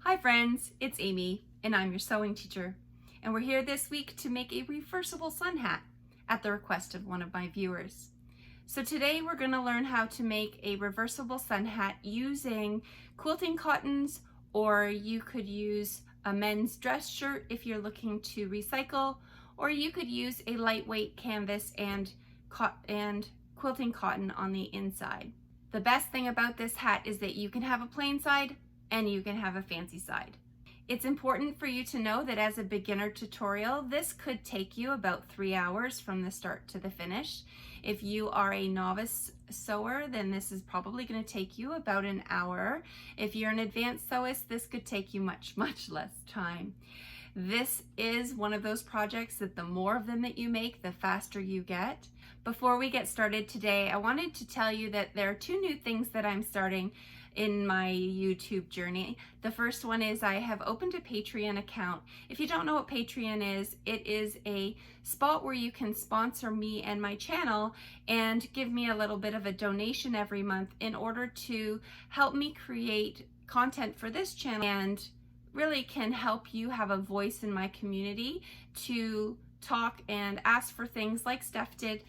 Hi friends, it's Amy and I'm your sewing teacher, and we're here this week to make a reversible sun hat at the request of one of my viewers. So today we're going to learn how to make a reversible sun hat using quilting cottons, or you could use a men's dress shirt if you're looking to recycle, or you could use a lightweight canvas and quilting cotton on the inside. The best thing about this hat is that you can have a plain side and you can have a fancy side. It's important for you to know that as a beginner tutorial, this could take you about 3 hours from the start to the finish. If you are a novice sewer, then this is probably going to take you about an hour. If you're an advanced sewist, this could take you much less time. This is one of those projects that the more of them that you make, the faster you get. Before we get started today, I wanted to tell you that there are 2 new things that I'm starting in my YouTube journey. The first one is I have opened a Patreon account. If you don't know what Patreon is, it is a spot where you can sponsor me and my channel and give me a little bit of a donation every month in order to help me create content for this channel, and really can help you have a voice in my community to talk and ask for things like Steph did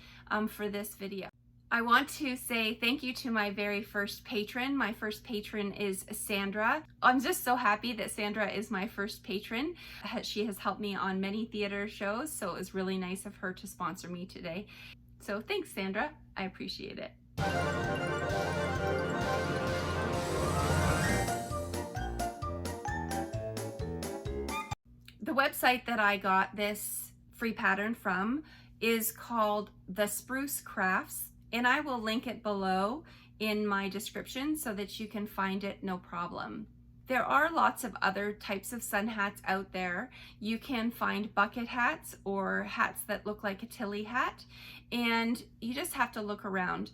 for this video. I want to say thank you to my very first patron. My first patron is Sandra. I'm just so happy that Sandra is my first patron. She has helped me on many theater shows, so it was really nice of her to sponsor me today. So thanks, Sandra. I appreciate it. The website that I got this free pattern from is called the Spruce Crafts, and I will link it below in my description so that you can find it no problem. There are lots of other types of sun hats out there. You can find bucket hats or hats that look like a tilly hat, and you just have to look around.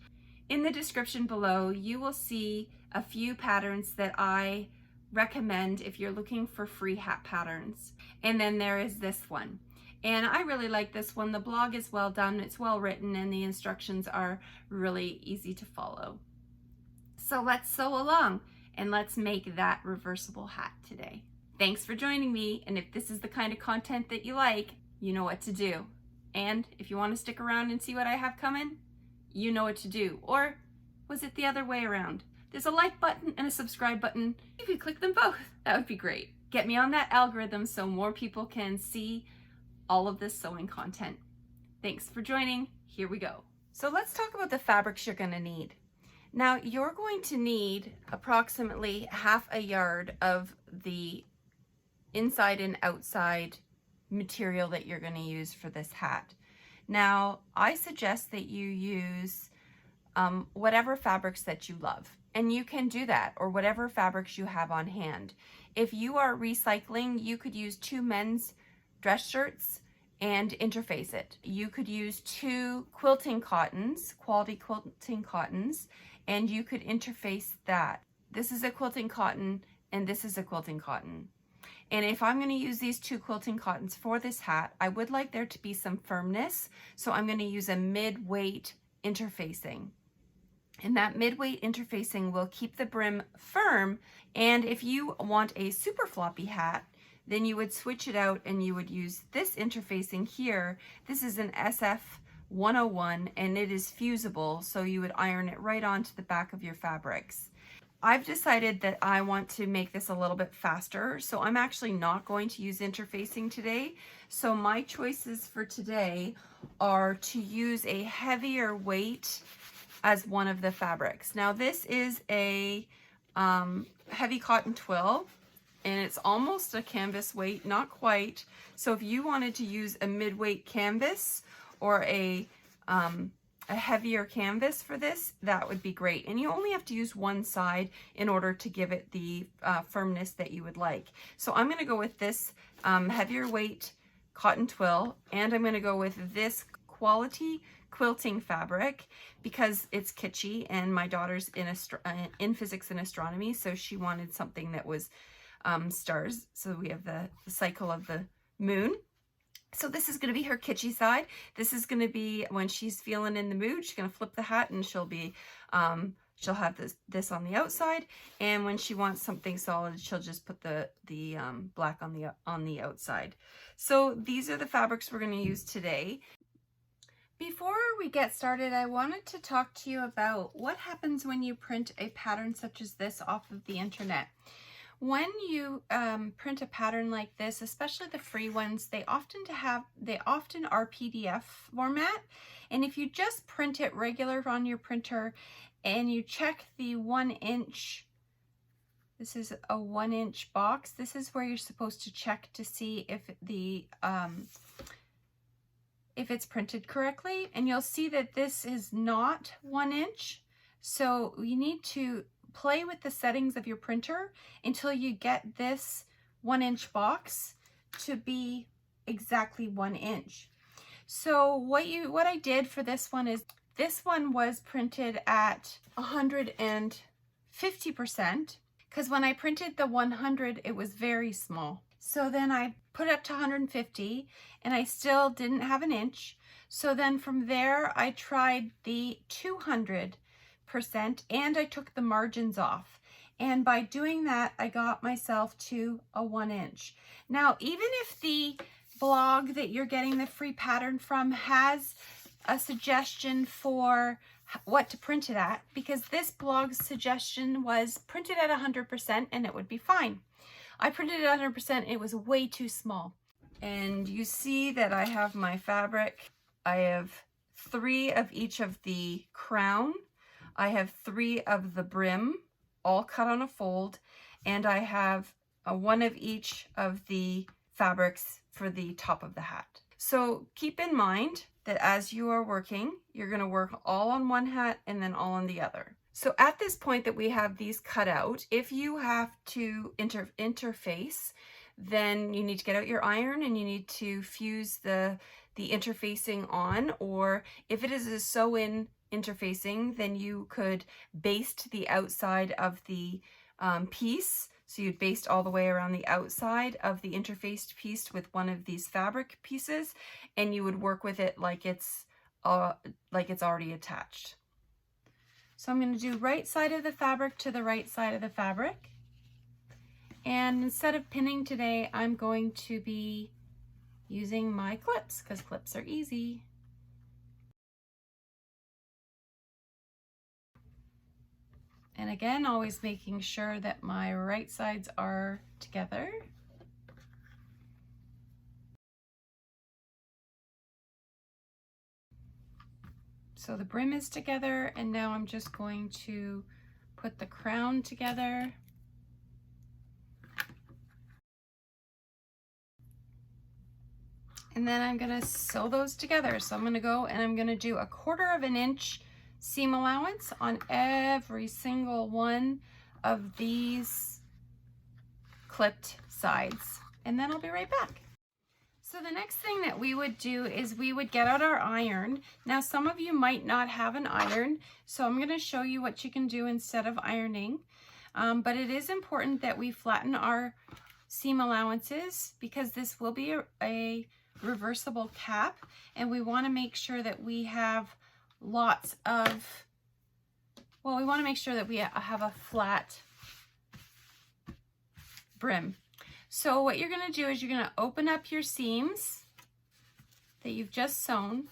In the description below, you will see a few patterns that I recommend if you're looking for free hat patterns. And then there is this one. And I really like this one. The blog is well done, it's well written, and the instructions are really easy to follow. So let's sew along and let's make that reversible hat today. Thanks for joining me, and if this is the kind of content that you like, you know what to do. And if you want to stick around and see what I have coming, you know what to do. Or was it the other way around? There's a like button and a subscribe button. You could click them both. That would be great. Get me on that algorithm so more people can see all of this sewing content. Thanks for joining. Here we go. So let's talk about the fabrics you're going to need. Now you're going to need approximately ½ a yard of the inside and outside material that you're going to use for this hat. Now I suggest that you use whatever fabrics that you love, and you can do that, or whatever fabrics you have on hand. If you are recycling, you could use 2 men's dress shirts and interface it. You could use 2 quilting cottons, quality quilting cottons, and you could interface that. This is a quilting cotton and this is a quilting cotton. And if I'm going to use these 2 quilting cottons for this hat, I would like there to be some firmness, so I'm going to use a mid-weight interfacing. And that mid-weight interfacing will keep the brim firm, and if you want a super floppy hat, then you would switch it out and you would use this interfacing here. This is an SF 101 and it is fusible, so you would iron it right onto the back of your fabrics. I've decided that I want to make this a little bit faster, so I'm actually not going to use interfacing today. So my choices for today are to use a heavier weight as one of the fabrics. Now this is a heavy cotton twill, and it's almost a canvas weight, not quite. So if you wanted to use a mid-weight canvas or a heavier canvas for this, that would be great. And you only have to use one side in order to give it the firmness that you would like. So I'm going to go with this heavier weight cotton twill, and I'm going to go with this quality quilting fabric because it's kitschy, and my daughter's in physics and astronomy, so she wanted something that was stars. So we have the cycle of the moon. So this is going to be her kitschy side. This is going to be when she's feeling in the mood, she's going to flip the hat and she'll be she'll have this on the outside, and when she wants something solid, she'll just put the black on the outside. So these are the fabrics we're going to use today. Before we get started, I wanted to talk to you about what happens when you print a pattern such as this off of the internet. When you print a pattern like this, especially the free ones, they often are PDF format. And if you just print it regular on your printer and you check the 1 inch, this is a 1 inch box. This is where you're supposed to check to see if it's printed correctly. And you'll see that this is not 1 inch. So you need to play with the settings of your printer until you get this 1 inch box to be exactly 1 inch. So what I did for this one is, this one was printed at 150%, because when I printed the 100 it was very small. So then I put it up to 150 and I still didn't have an inch. So then from there I tried the 200%, and I took the margins off. And by doing that, I got myself to a 1 inch. Now, even if the blog that you're getting the free pattern from has a suggestion for what to print it at, because this blog's suggestion was print it at 100% and it would be fine. I printed it at 100%, it was way too small. And you see that I have my fabric. I have 3 of each of the crown. I have 3 of the brim, all cut on a fold, and I have 1 of each of the fabrics for the top of the hat. So keep in mind that as you are working, you're going to work all on one hat and then all on the other. So at this point that we have these cut out, if you have to interface, then you need to get out your iron and you need to fuse the interfacing on, or if it is a sew-in interfacing, then you could baste the outside of the piece. So you'd baste all the way around the outside of the interfaced piece with one of these fabric pieces, and you would work with it like it's already attached. So I'm going to do right side of the fabric to the right side of the fabric. And instead of pinning today, I'm going to be using my clips, because clips are easy. And again, always making sure that my right sides are together. So the brim is together, and now I'm just going to put the crown together. And then I'm gonna sew those together. So I'm gonna go and I'm gonna do 1/4 inch seam allowance on every single one of these clipped sides. And then I'll be right back. So the next thing that we would do is we would get out our iron. Now some of you might not have an iron, so I'm gonna show you what you can do instead of ironing. But it is important that we flatten our seam allowances, because this will be a reversible cap, and we want to make sure that we have lots of, well, we want to make sure that we have a flat brim. So what you're going to do is you're going to open up your seams that you've just sewn,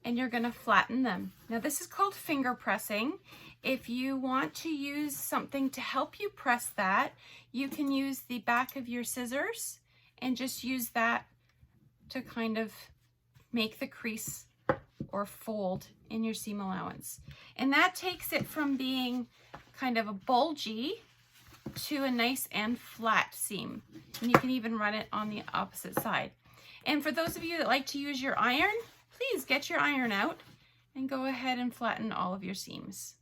and you're going to flatten them. Now this is called finger pressing. If you want to use something to help you press that, you can use the back of your scissors and just use that to kind of make the crease or fold in your seam allowance. And that takes it from being kind of a bulgy to a nice and flat seam. And you can even run it on the opposite side. And for those of you that like to use your iron, please get your iron out and go ahead and flatten all of your seams.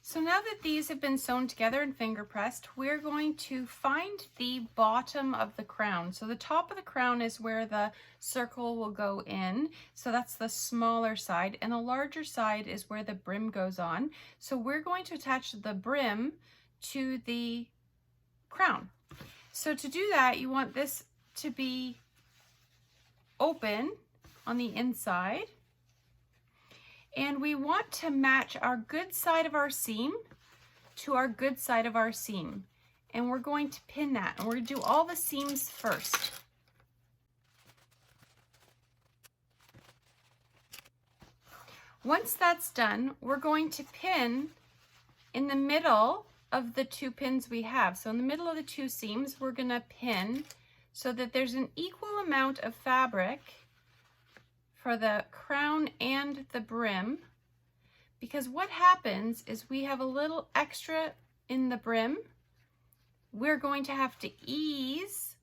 So now that these have been sewn together and finger pressed, we're going to find the bottom of the crown. So the top of the crown is where the circle will go in. So that's the smaller side, and the larger side is where the brim goes on. So we're going to attach the brim to the crown. So to do that, you want this to be open on the inside. And we want to match our good side of our seam to our good side of our seam. And we're going to pin that, and we're going to do all the seams first. Once that's done, we're going to pin in the middle of the two pins we have. So in the middle of the two seams, we're going to pin so that there's an equal amount of fabric for the crown and the brim. Because what happens is we have a little extra in the brim. We're going to have to ease.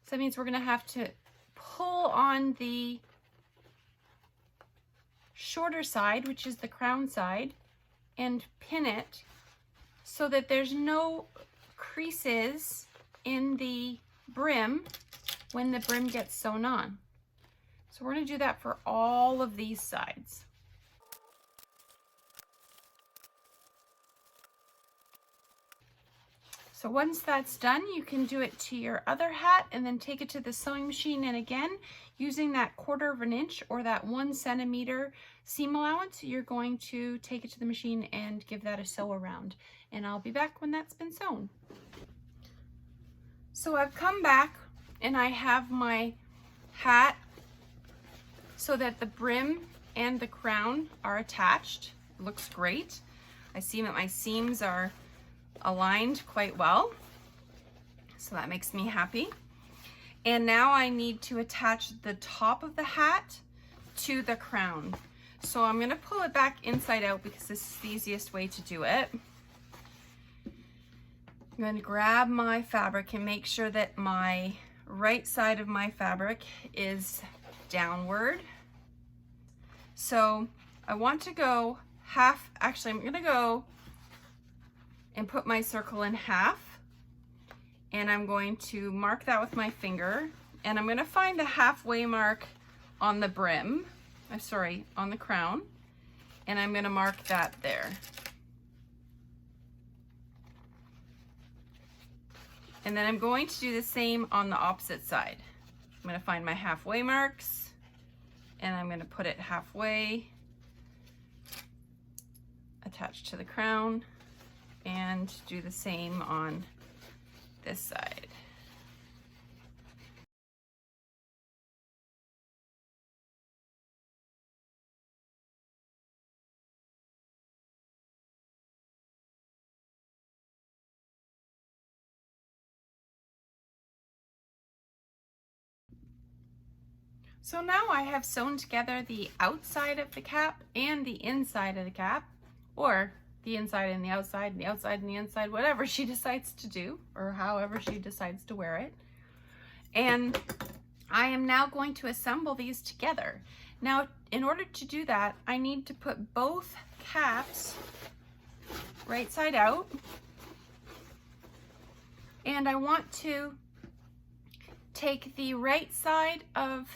So that means we're going to have to pull on the shorter side, which is the crown side, and pin it so that there's no creases in the brim when the brim gets sewn on. So we're going to do that for all of these sides. So once that's done, you can do it to your other hat and then take it to the sewing machine. And again, using that 1/4 of an inch or that 1 centimeter seam allowance, you're going to take it to the machine and give that a sew around. And I'll be back when that's been sewn. So I've come back and I have my hat so that the brim and the crown are attached. It looks great. I see that my seams are aligned quite well, so that makes me happy. And now I need to attach the top of the hat to the crown. So I'm going to pull it back inside out because this is the easiest way to do it. I'm going to grab my fabric and make sure that my right side of my fabric is downward. So I want to go half, actually I'm going to go and put my circle in half, and I'm going to mark that with my finger, and I'm going to find the halfway mark on the brim, on the crown, and I'm going to mark that there. And then I'm going to do the same on the opposite side. I'm going to find my halfway marks, and I'm going to put it halfway attached to the crown, and do the same on this side. So now I have sewn together the outside of the cap and the inside of the cap, or the inside and the outside and the inside, whatever she decides to do, or however she decides to wear it. And I am now going to assemble these together. Now, in order to do that, I need to put both caps right side out. And I want to take the right side of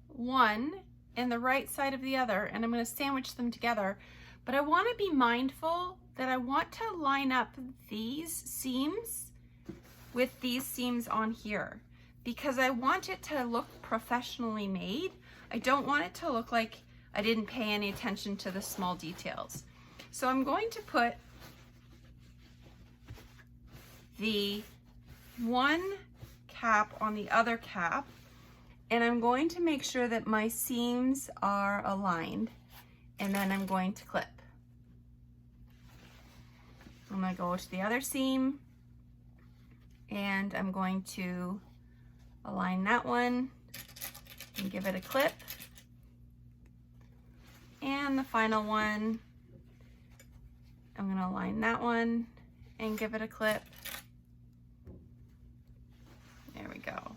one and the right side of the other, and I'm going to sandwich them together. But I want to be mindful that I want to line up these seams with these seams on here, because I want it to look professionally made. I don't want it to look like I didn't pay any attention to the small details. So I'm going to put the one cap on the other cap, and I'm going to make sure that my seams are aligned, and then I'm going to clip. I'm going to go to the other seam, and I'm going to align that one and give it a clip. And the final one, I'm going to align that one and give it a clip. There we go.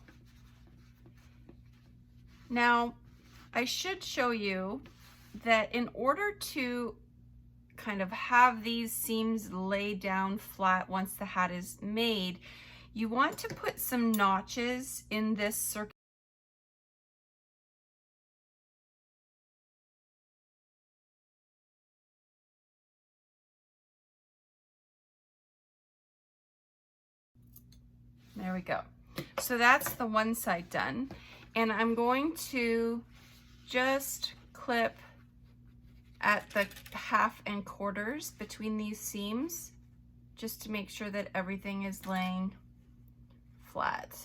Now, I should show you that in order to kind of have these seams lay down flat once the hat is made, you want to put some notches in this circle. There we go. So that's the one side done. And I'm going to just clip at the 1/2 and quarters between these seams, just to make sure that everything is laying flat.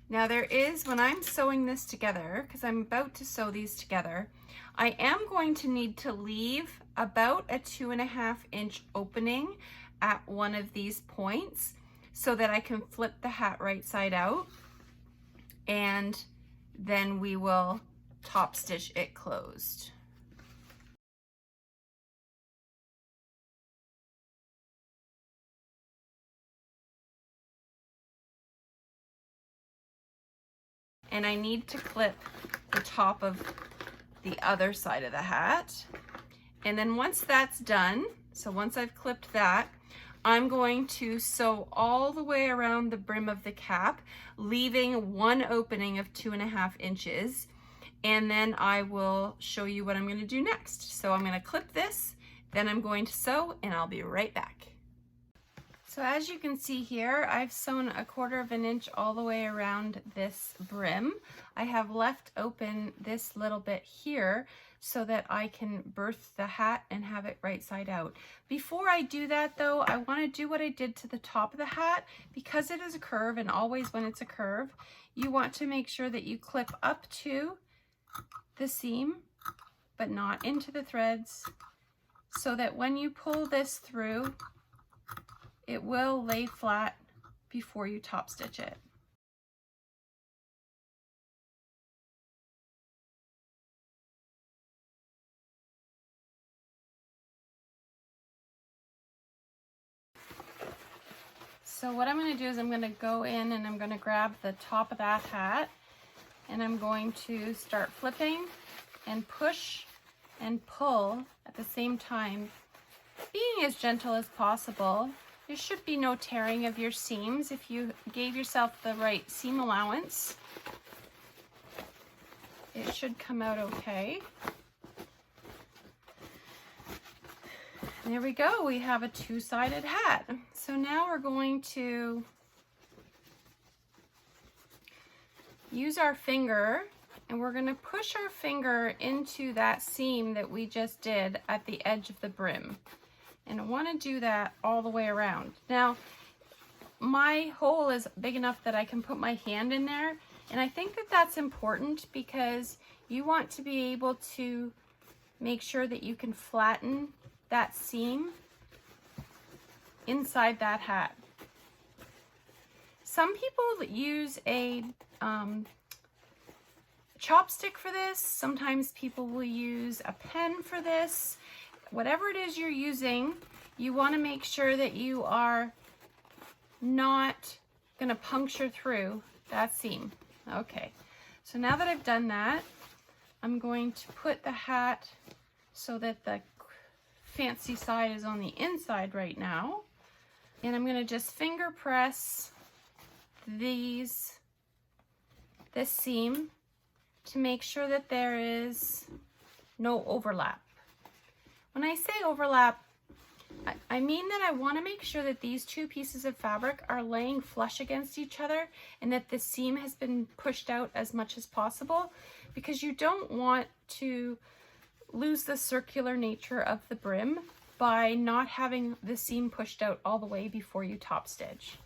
Now there is, when I'm sewing this together, because I'm about to sew these together, I am going to need to leave about a 2.5 inch opening at one of these points so that I can flip the hat right side out, and then we will top stitch it closed. And I need to clip the top of the other side of the hat. And then once that's done, so once I've clipped that, I'm going to sew all the way around the brim of the cap, leaving one opening of 2.5 inches. And then I will show you what I'm going to do next. So I'm going to clip this, then I'm going to sew, and I'll be right back. So as you can see here, I've sewn 1/4 inch all the way around this brim. I have left open this little bit here so that I can berth the hat and have it right side out. Before I do that though, I want to do what I did to the top of the hat. Because it is a curve, and always when it's a curve, you want to make sure that you clip up to the seam, but not into the threads, so that when you pull this through, it will lay flat before you top stitch it. So what I'm going to do is I'm going to go in and I'm going to grab the top of that hat, and I'm going to start flipping and push and pull at the same time, being as gentle as possible. There should be no tearing of your seams if you gave yourself the right seam allowance. It should come out okay. There we go, we have a two-sided hat. So now we're going to use our finger, and we're going to push our finger into that seam that we just did at the edge of the brim. And I want to do that all the way around. Now, my hole is big enough that I can put my hand in there, and I think that that's important because you want to be able to make sure that you can flatten that seam inside that hat. Some people use a chopstick for this. Sometimes people will use a pen for this. Whatever it is you're using, you want to make sure that you are not going to puncture through that seam. Okay, so now that I've done that, I'm going to put the hat so that the fancy side is on the inside right now, and I'm going to just finger press this seam to make sure that there is no overlap. When I say overlap, I mean that I want to make sure that these two pieces of fabric are laying flush against each other, and that the seam has been pushed out as much as possible, because you don't want to lose the circular nature of the brim by not having the seam pushed out all the way before you top stitch.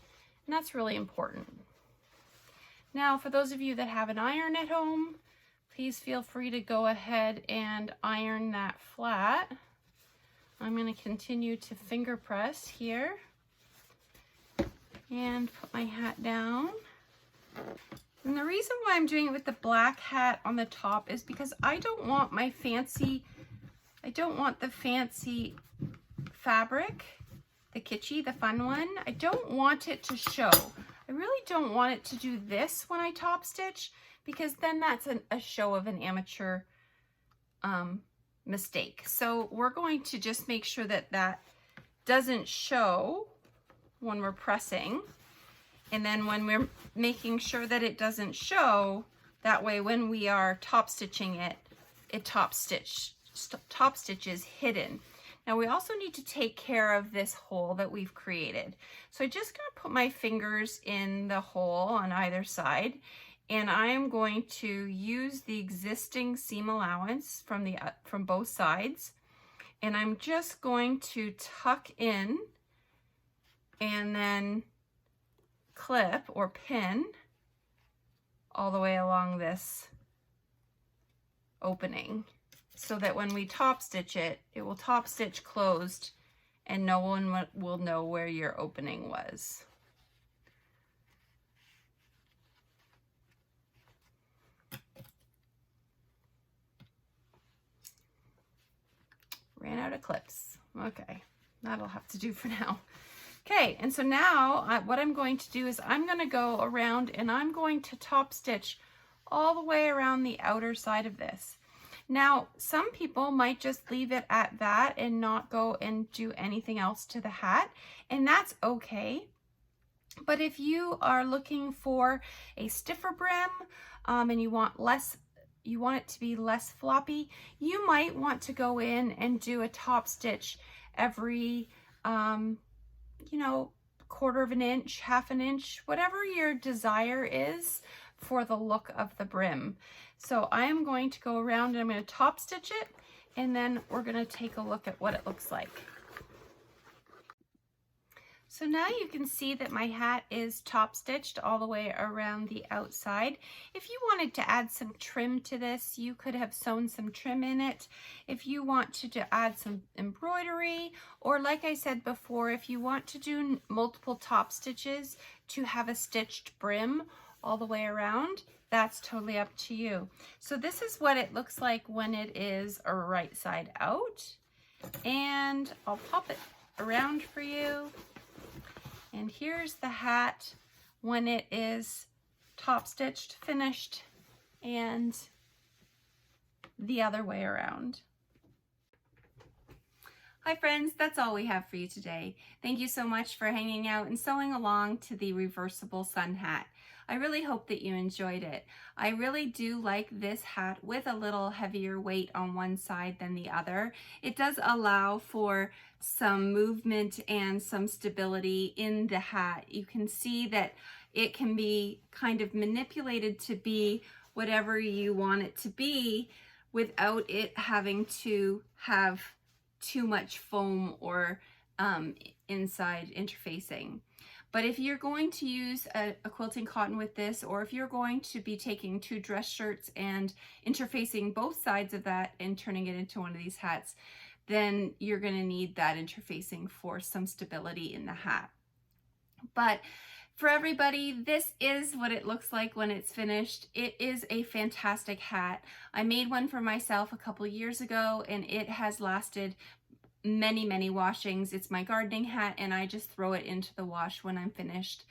And that's really important. Now, for those of you that have an iron at home, please feel free to go ahead and iron that flat. I'm going to continue to finger press here and put my hat down. And the reason why I'm doing it with the black hat on the top is because I don't want the fancy fabric, the kitschy, the fun one. I don't want it to show. I really don't want it to do this when I top stitch, because then that's a show of an amateur mistake. So we're going to just make sure that that doesn't show when we're pressing, and then when we're making sure that it doesn't show, that way when we are top stitching it, top stitch is hidden. Now we also need to take care of this hole that we've created. So I'm just going to put my fingers in the hole on either side, and I am going to use the existing seam allowance from both sides, and I'm just going to tuck in and then clip or pin all the way along this opening, so that when we top stitch it, it will top stitch closed and no one will know where your opening was. Ran out of clips. Okay, that'll have to do for now. Okay, and so now what I'm going to do is I'm going to go around and I'm going to top stitch all the way around the outer side of this. Now, some people might just leave it at that and not go and do anything else to the hat, and that's okay. But if you are looking for a stiffer brim and you want it to be less floppy, you might want to go in and do a top stitch every, you know, 1/4 of an inch, 1/2 an inch, whatever your desire is for the look of the brim. So I am going to go around and I'm going to top stitch it, and then we're going to take a look at what it looks like. So now you can see that my hat is top stitched all the way around the outside. If you wanted to add some trim to this, you could have sewn some trim in it. If you want to add some embroidery, or like I said before, if you want to do multiple top stitches to have a stitched brim all the way around, that's totally up to you. So this is what it looks like when it is a right side out, and I'll pop it around for you. And here's the hat when it is top stitched, finished, and the other way around. Hi friends, that's all we have for you today. Thank you so much for hanging out and sewing along to the reversible sun hat. I really hope that you enjoyed it. I really do like this hat with a little heavier weight on one side than the other. It does allow for some movement and some stability in the hat. You can see that it can be kind of manipulated to be whatever you want it to be without it having to have too much foam or inside interfacing. But if you're going to use a quilting cotton with this, or if you're going to be taking 2 dress shirts and interfacing both sides of that and turning it into one of these hats, then you're going to need that interfacing for some stability in the hat. But for everybody, this is what it looks like when it's finished. It is a fantastic hat. I made one for myself a couple years ago, and it has lasted many washings. It's my gardening hat, and I just throw it into the wash when I'm finished.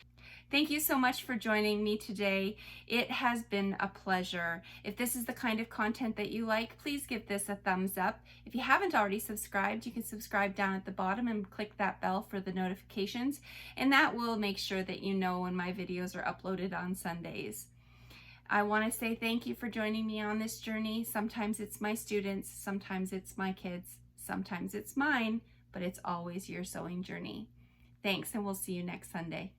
Thank you so much for joining me today. It has been a pleasure. If this is the kind of content that you like, please give this a thumbs up. If you haven't already subscribed, you can subscribe down at the bottom and click that bell for the notifications, and that will make sure that you know when my videos are uploaded on Sundays. I want to say thank you for joining me on this journey. Sometimes it's my students, sometimes it's my kids, sometimes it's mine, but it's always your sewing journey. Thanks, and we'll see you next Sunday.